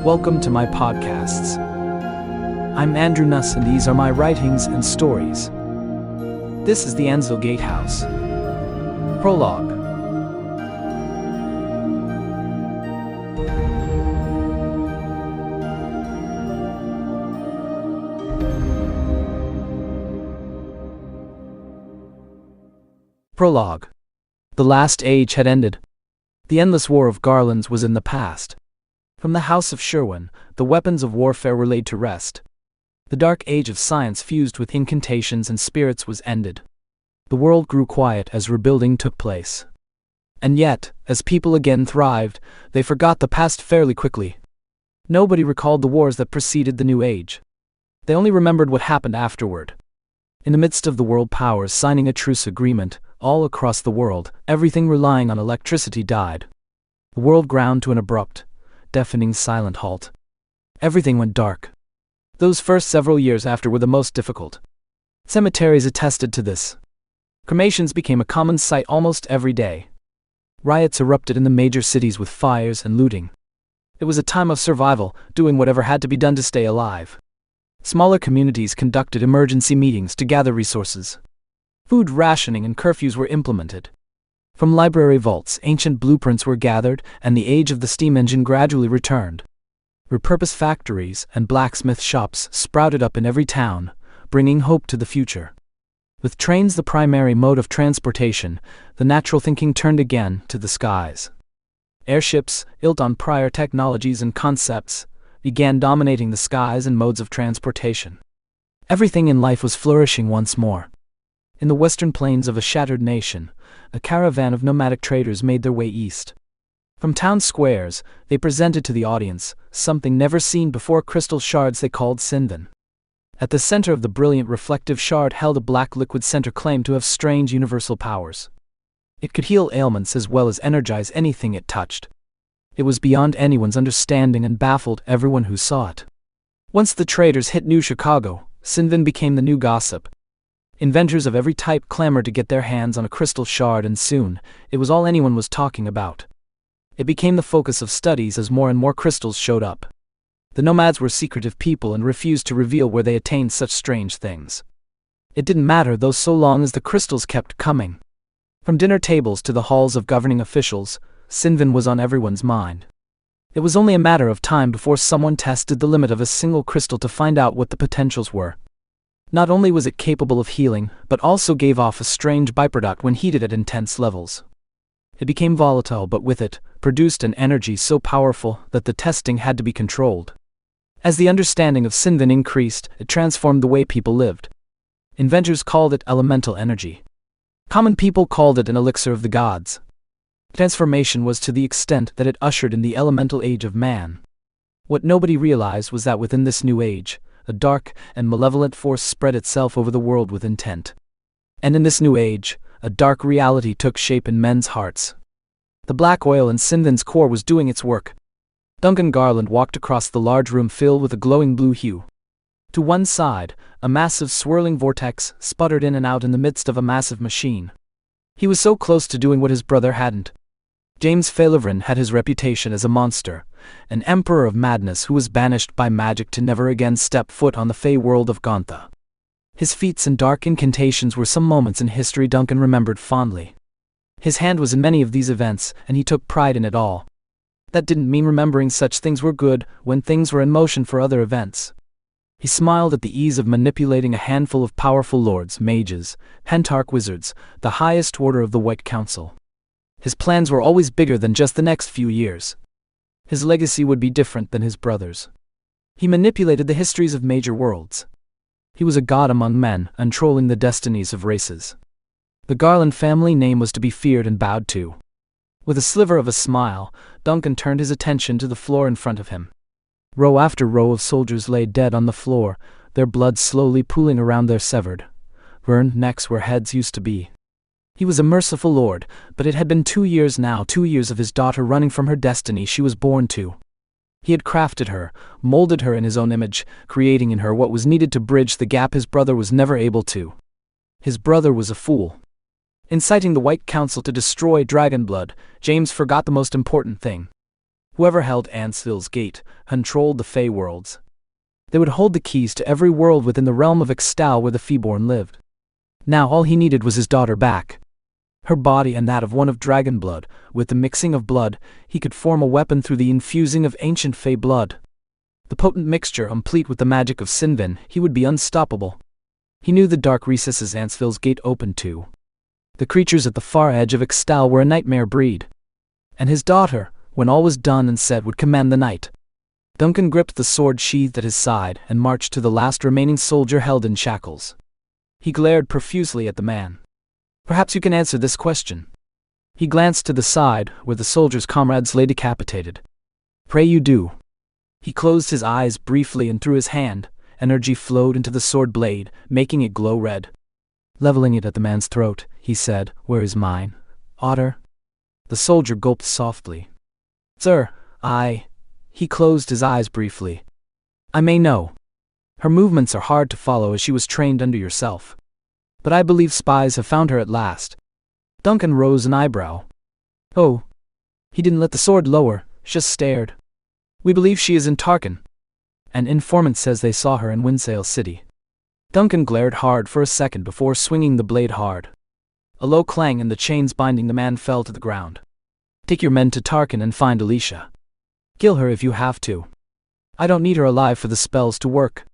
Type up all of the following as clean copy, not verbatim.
Welcome to my podcasts. I'm Andrew Nuss, and these are my writings and stories. This is the Ansville Gatehouse. Prologue. Prologue. The last age had ended. The endless war of garlands was in the past. From the house of Sherwin, the weapons of warfare were laid to rest. The dark age of science fused with incantations and spirits was ended. The world grew quiet as rebuilding took place. And yet, as people again thrived, they forgot the past fairly quickly. Nobody recalled the wars that preceded the new age. They only remembered what happened afterward. In the midst of the world powers signing a truce agreement, all across the world, everything relying on electricity died. The world ground to an abrupt, deafening silent halt. Everything went dark. Those first several years after were the most difficult. Cemeteries attested to this. Cremations became a common sight almost every day. Riots erupted in the major cities with fires and looting. It was a time of survival, doing whatever had to be done to stay alive. Smaller communities conducted emergency meetings to gather resources. Food rationing and curfews were implemented. From library vaults, ancient blueprints were gathered, and the age of the steam engine gradually returned. Repurposed factories and blacksmith shops sprouted up in every town, bringing hope to the future. With trains the primary mode of transportation, the natural thinking turned again to the skies. Airships, built on prior technologies and concepts, began dominating the skies and modes of transportation. Everything in life was flourishing once more. In the western plains of a shattered nation, a caravan of nomadic traders made their way east. From town squares, they presented to the audience something never seen before: crystal shards they called Sinvan. At the center of the brilliant reflective shard held a black liquid center claimed to have strange universal powers. It could heal ailments as well as energize anything it touched. It was beyond anyone's understanding and baffled everyone who saw it. Once the traders hit New Chicago, Sinvan became the new gossip. Inventors of every type clamored to get their hands on a crystal shard, and soon, it was all anyone was talking about. It became the focus of studies as more and more crystals showed up. The nomads were secretive people and refused to reveal where they attained such strange things. It didn't matter though, so long as the crystals kept coming. From dinner tables to the halls of governing officials, Sinvan was on everyone's mind. It was only a matter of time before someone tested the limit of a single crystal to find out what the potentials were. Not only was it capable of healing, but also gave off a strange byproduct when heated at intense levels. It became volatile, but with it, produced an energy so powerful that the testing had to be controlled. As the understanding of Sinvan increased, it transformed the way people lived. Inventors called it elemental energy. Common people called it an elixir of the gods. Transformation was to the extent that it ushered in the elemental age of man. What nobody realized was that within this new age, a dark and malevolent force spread itself over the world with intent. And in this new age, a dark reality took shape in men's hearts. The black oil in Sinvan's core was doing its work. Duncan Garland walked across the large room filled with a glowing blue hue. To one side, a massive swirling vortex sputtered in and out in the midst of a massive machine. He was so close to doing what his brother hadn't. James Failivrin had his reputation as a monster, an emperor of madness who was banished by magic to never again step foot on the fey world of Gontha. His feats and dark incantations were some moments in history Duncan remembered fondly. His hand was in many of these events, and he took pride in it all. That didn't mean remembering such things were good when things were in motion for other events. He smiled at the ease of manipulating a handful of powerful lords, mages, pentarch wizards, the highest order of the White Council. His plans were always bigger than just the next few years. His legacy would be different than his brother's. He manipulated the histories of major worlds. He was a god among men, controlling the destinies of races. The Garland family name was to be feared and bowed to. With a sliver of a smile, Duncan turned his attention to the floor in front of him. Row after row of soldiers lay dead on the floor, their blood slowly pooling around their severed, burned necks where heads used to be. He was a merciful lord, but it had been 2 years now, 2 years of his daughter running from her destiny she was born to. He had crafted her, molded her in his own image, creating in her what was needed to bridge the gap his brother was never able to. His brother was a fool. Inciting the White Council to destroy Dragonblood, James forgot the most important thing. Whoever held Ansville's Gate controlled the Fey worlds. They would hold the keys to every world within the realm of Ixtal where the Feeborn lived. Now all he needed was his daughter back. Her body and that of one of Dragonblood. With the mixing of blood, he could form a weapon through the infusing of ancient Fey blood. The potent mixture, complete with the magic of Sinvin, he would be unstoppable. He knew the dark recesses Ansville's Gate opened to. The creatures at the far edge of Ixtal were a nightmare breed. And his daughter, when all was done and said, would command the night. Duncan gripped the sword sheathed at his side and marched to the last remaining soldier held in shackles. He glared profusely at the man. Perhaps you can answer this question. He glanced to the side, where the soldier's comrades lay decapitated. Pray you do. He closed his eyes briefly and through his hand, energy flowed into the sword blade, making it glow red. Leveling it at the man's throat, he said, Where is mine, Otter? The soldier gulped softly. Sir, He closed his eyes briefly. I may know. Her movements are hard to follow as she was trained under yourself. But I believe spies have found her at last. Duncan rose an eyebrow. Oh. He didn't let the sword lower, just stared. We believe she is in Tarkin. An informant says they saw her in Windsail City. Duncan glared hard for a second before swinging the blade hard. A low clang and the chains binding the man fell to the ground. Take your men to Tarkin and find Alicia. Kill her if you have to. I don't need her alive for the spells to work.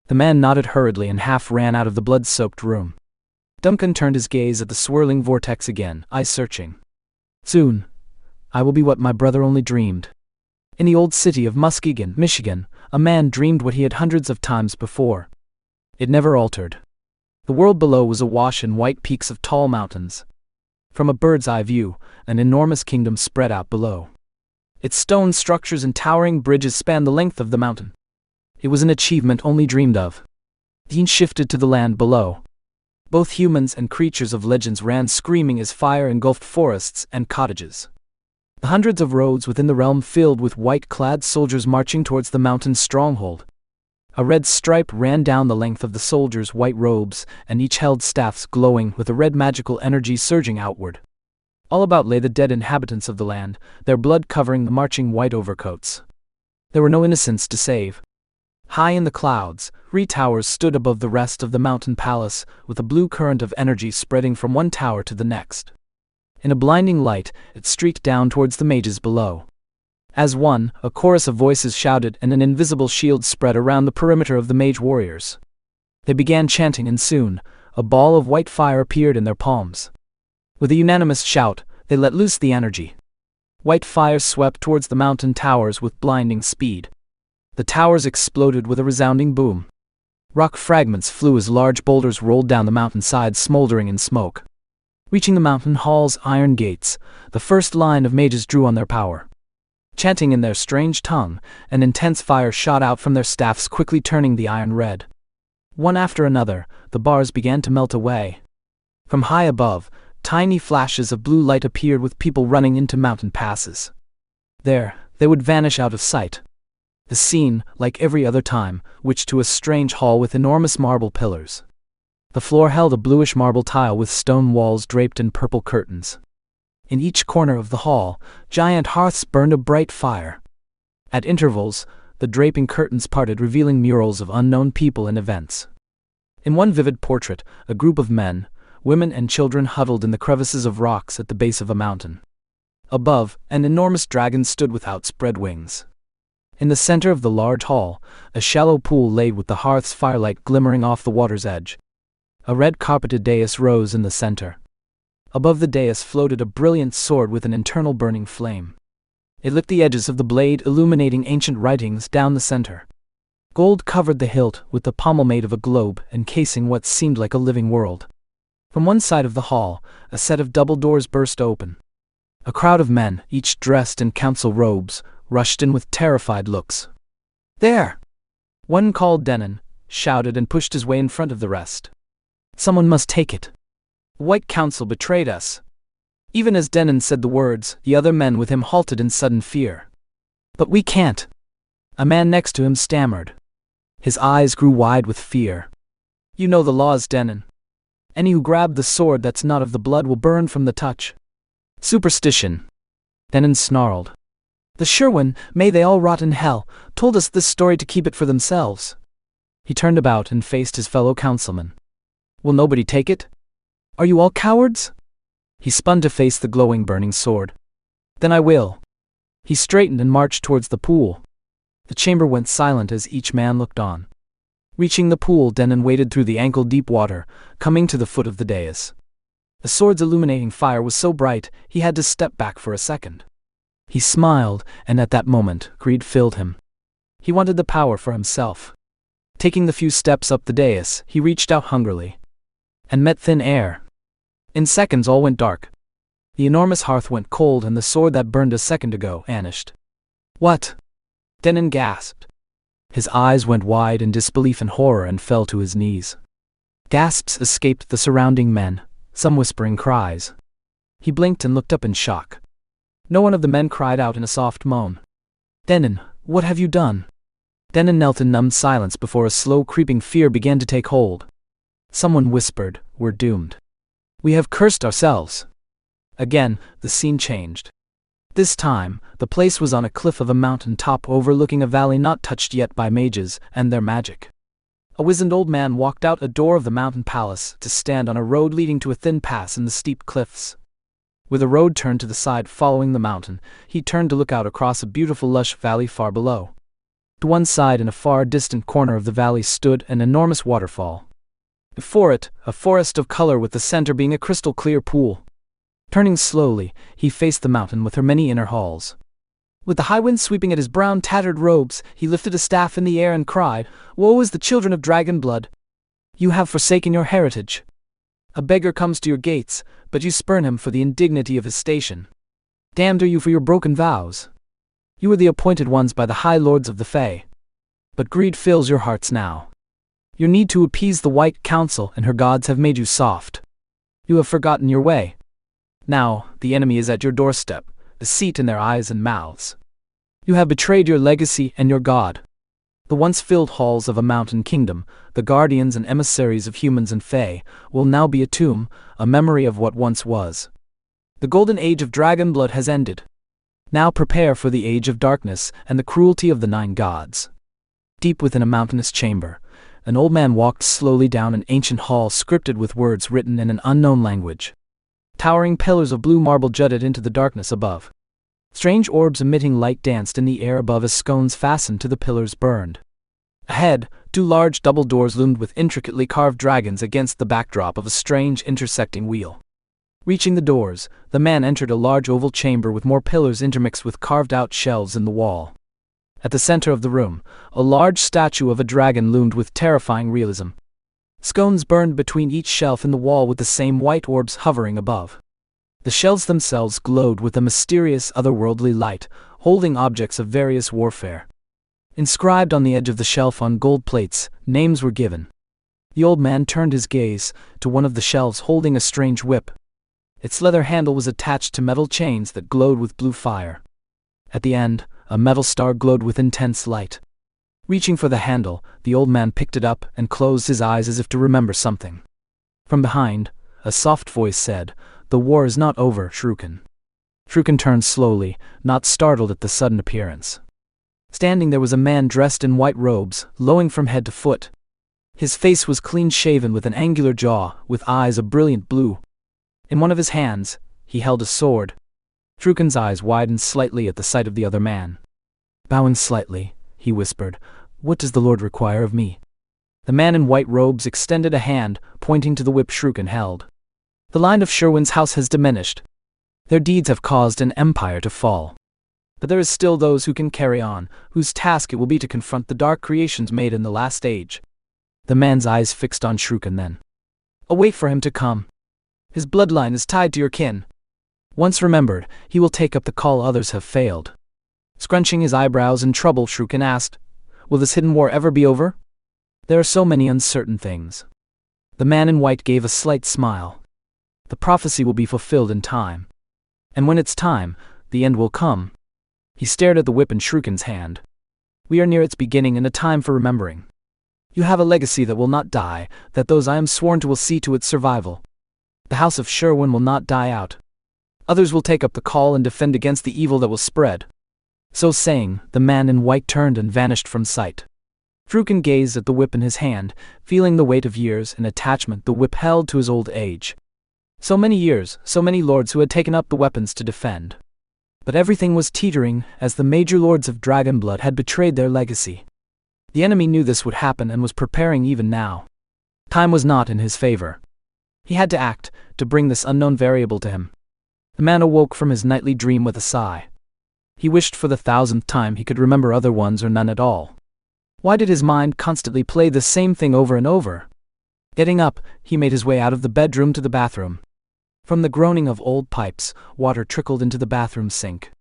The man nodded hurriedly and half ran out of the blood-soaked room. Duncan turned his gaze at the swirling vortex again, eyes searching. Soon, I will be what my brother only dreamed. In the old city of Muskegon, Michigan, a man dreamed what he had hundreds of times before. It never altered. The world below was awash in white peaks of tall mountains. From a bird's-eye view, an enormous kingdom spread out below. Its stone structures and towering bridges spanned the length of the mountain. It was an achievement only dreamed of. Dean shifted to the land below. Both humans and creatures of legends ran screaming as fire engulfed forests and cottages. The hundreds of roads within the realm filled with white-clad soldiers marching towards the mountain's stronghold. A red stripe ran down the length of the soldiers' white robes, and each held staffs glowing with a red magical energy surging outward. All about lay the dead inhabitants of the land, their blood covering the marching white overcoats. There were no innocents to save. High in the clouds, towers stood above the rest of the mountain palace, with a blue current of energy spreading from one tower to the next. In a blinding light, it streaked down towards the mages below. As one, a chorus of voices shouted and an invisible shield spread around the perimeter of the mage warriors. They began chanting and soon, a ball of white fire appeared in their palms. With a unanimous shout, they let loose the energy. White fire swept towards the mountain towers with blinding speed. The towers exploded with a resounding boom. Rock fragments flew as large boulders rolled down the mountainside, smoldering in smoke. Reaching the mountain hall's iron gates, the first line of mages drew on their power. Chanting in their strange tongue, an intense fire shot out from their staffs, quickly turning the iron red. One after another, the bars began to melt away. From high above, tiny flashes of blue light appeared with people running into mountain passes. There, they would vanish out of sight. The scene, like every other time, witched to a strange hall with enormous marble pillars. The floor held a bluish marble tile with stone walls draped in purple curtains. In each corner of the hall, giant hearths burned a bright fire. At intervals, the draping curtains parted, revealing murals of unknown people and events. In one vivid portrait, a group of men, women and children huddled in the crevices of rocks at the base of a mountain. Above, an enormous dragon stood with outspread wings. In the center of the large hall, a shallow pool lay with the hearth's firelight glimmering off the water's edge. A red-carpeted dais rose in the center. Above the dais floated a brilliant sword with an internal burning flame. It lit the edges of the blade, illuminating ancient writings down the center. Gold covered the hilt, with the pommel made of a globe, encasing what seemed like a living world. From one side of the hall, a set of double doors burst open. A crowd of men, each dressed in council robes, rushed in with terrified looks. There! One called Denon, shouted and pushed his way in front of the rest. Someone must take it. The White Council betrayed us. Even as Denon said the words, the other men with him halted in sudden fear. But we can't. A man next to him stammered. His eyes grew wide with fear. You know the laws, Denon. Any who grab the sword that's not of the blood will burn from the touch. Superstition. Denon snarled. The Sherwin, may they all rot in hell, told us this story to keep it for themselves. He turned about and faced his fellow councilmen. Will nobody take it? Are you all cowards? He spun to face the glowing burning sword. Then I will. He straightened and marched towards the pool. The chamber went silent as each man looked on. Reaching the pool, Denon waded through the ankle-deep water, coming to the foot of the dais. The sword's illuminating fire was so bright, he had to step back for a second. He smiled, and at that moment, greed filled him. He wanted the power for himself. Taking the few steps up the dais, he reached out hungrily. And met thin air. In seconds all went dark. The enormous hearth went cold and the sword that burned a second ago vanished. What? Denon gasped. His eyes went wide in disbelief and horror and fell to his knees. Gasps escaped the surrounding men, some whispering cries. He blinked and looked up in shock. No one of the men cried out in a soft moan. Denon, what have you done? Denon knelt in numbed silence before a slow creeping fear began to take hold. Someone whispered, we're doomed. We have cursed ourselves. Again, the scene changed. This time, the place was on a cliff of a mountain top overlooking a valley not touched yet by mages and their magic. A wizened old man walked out a door of the mountain palace to stand on a road leading to a thin pass in the steep cliffs. With a road turned to the side following the mountain, he turned to look out across a beautiful lush valley far below. To one side in a far distant corner of the valley stood an enormous waterfall. Before it, a forest of color with the center being a crystal-clear pool. Turning slowly, he faced the mountain with her many inner halls. With the high wind sweeping at his brown tattered robes, he lifted a staff in the air and cried, Woe is the children of dragon blood! You have forsaken your heritage. A beggar comes to your gates, but you spurn him for the indignity of his station. Damned are you for your broken vows. You are the appointed ones by the high lords of the Fae. But greed fills your hearts now. Your need to appease the White Council and her gods have made you soft. You have forgotten your way. Now, the enemy is at your doorstep, a seat in their eyes and mouths. You have betrayed your legacy and your god. The once filled halls of a mountain kingdom, the guardians and emissaries of humans and fae, will now be a tomb, a memory of what once was. The golden age of dragon blood has ended. Now prepare for the age of darkness and the cruelty of the 9 gods. Deep within a mountainous chamber, an old man walked slowly down an ancient hall scripted with words written in an unknown language. Towering pillars of blue marble jutted into the darkness above. Strange orbs emitting light danced in the air above as scones fastened to the pillars burned. Ahead, 2 large double doors loomed with intricately carved dragons against the backdrop of a strange intersecting wheel. Reaching the doors, the man entered a large oval chamber with more pillars intermixed with carved-out shelves in the wall. At the center of the room, a large statue of a dragon loomed with terrifying realism. Scones burned between each shelf in the wall with the same white orbs hovering above. The shelves themselves glowed with a mysterious otherworldly light, holding objects of various warfare. Inscribed on the edge of the shelf on gold plates, names were given. The old man turned his gaze to one of the shelves holding a strange whip. Its leather handle was attached to metal chains that glowed with blue fire. At the end, a metal star glowed with intense light. Reaching for the handle, the old man picked it up and closed his eyes as if to remember something. From behind, a soft voice said, "The war is not over, Shrukin." Shrukin turned slowly, not startled at the sudden appearance. Standing there was a man dressed in white robes, glowing from head to foot. His face was clean-shaven with an angular jaw, with eyes of brilliant blue. In one of his hands, he held a sword. Shrukin's eyes widened slightly at the sight of the other man. Bowing slightly, he whispered, "What does the Lord require of me?" The man in white robes extended a hand, pointing to the whip Shrukin held. "The line of Sherwin's house has diminished. Their deeds have caused an empire to fall. But there is still those who can carry on, whose task it will be to confront the dark creations made in the last age." The man's eyes fixed on Shrukin then. "Await for him to come. His bloodline is tied to your kin. Once remembered, he will take up the call others have failed." Scrunching his eyebrows in trouble, Shrukin asked, "Will this hidden war ever be over? There are so many uncertain things." The man in white gave a slight smile. "The prophecy will be fulfilled in time. And when it's time, the end will come." He stared at the whip in Shrukin's hand. "We are near its beginning and a time for remembering. You have a legacy that will not die, that those I am sworn to will see to its survival. The house of Sherwin will not die out. Others will take up the call and defend against the evil that will spread." So saying, the man in white turned and vanished from sight. Fruken gazed at the whip in his hand, feeling the weight of years and attachment the whip held to his old age. So many years, so many lords who had taken up the weapons to defend. But everything was teetering, as the major lords of Dragonblood had betrayed their legacy. The enemy knew this would happen and was preparing even now. Time was not in his favor. He had to act, to bring this unknown variable to him. The man awoke from his nightly dream with a sigh. He wished for the 1,000th time he could remember other ones or none at all. Why did his mind constantly play the same thing over and over? Getting up, he made his way out of the bedroom to the bathroom. From the groaning of old pipes, water trickled into the bathroom sink.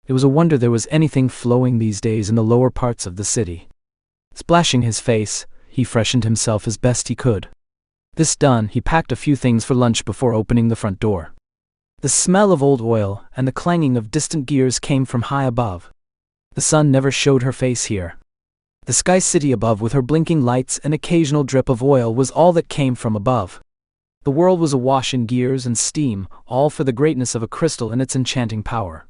It was a wonder there was anything flowing these days in the lower parts of the city. Splashing his face, he freshened himself as best he could. This done, he packed a few things for lunch before opening the front door. The smell of old oil and the clanging of distant gears came from high above. The sun never showed her face here. The sky city above with her blinking lights and occasional drip of oil was all that came from above. The world was awash in gears and steam, all for the greatness of a crystal and its enchanting power.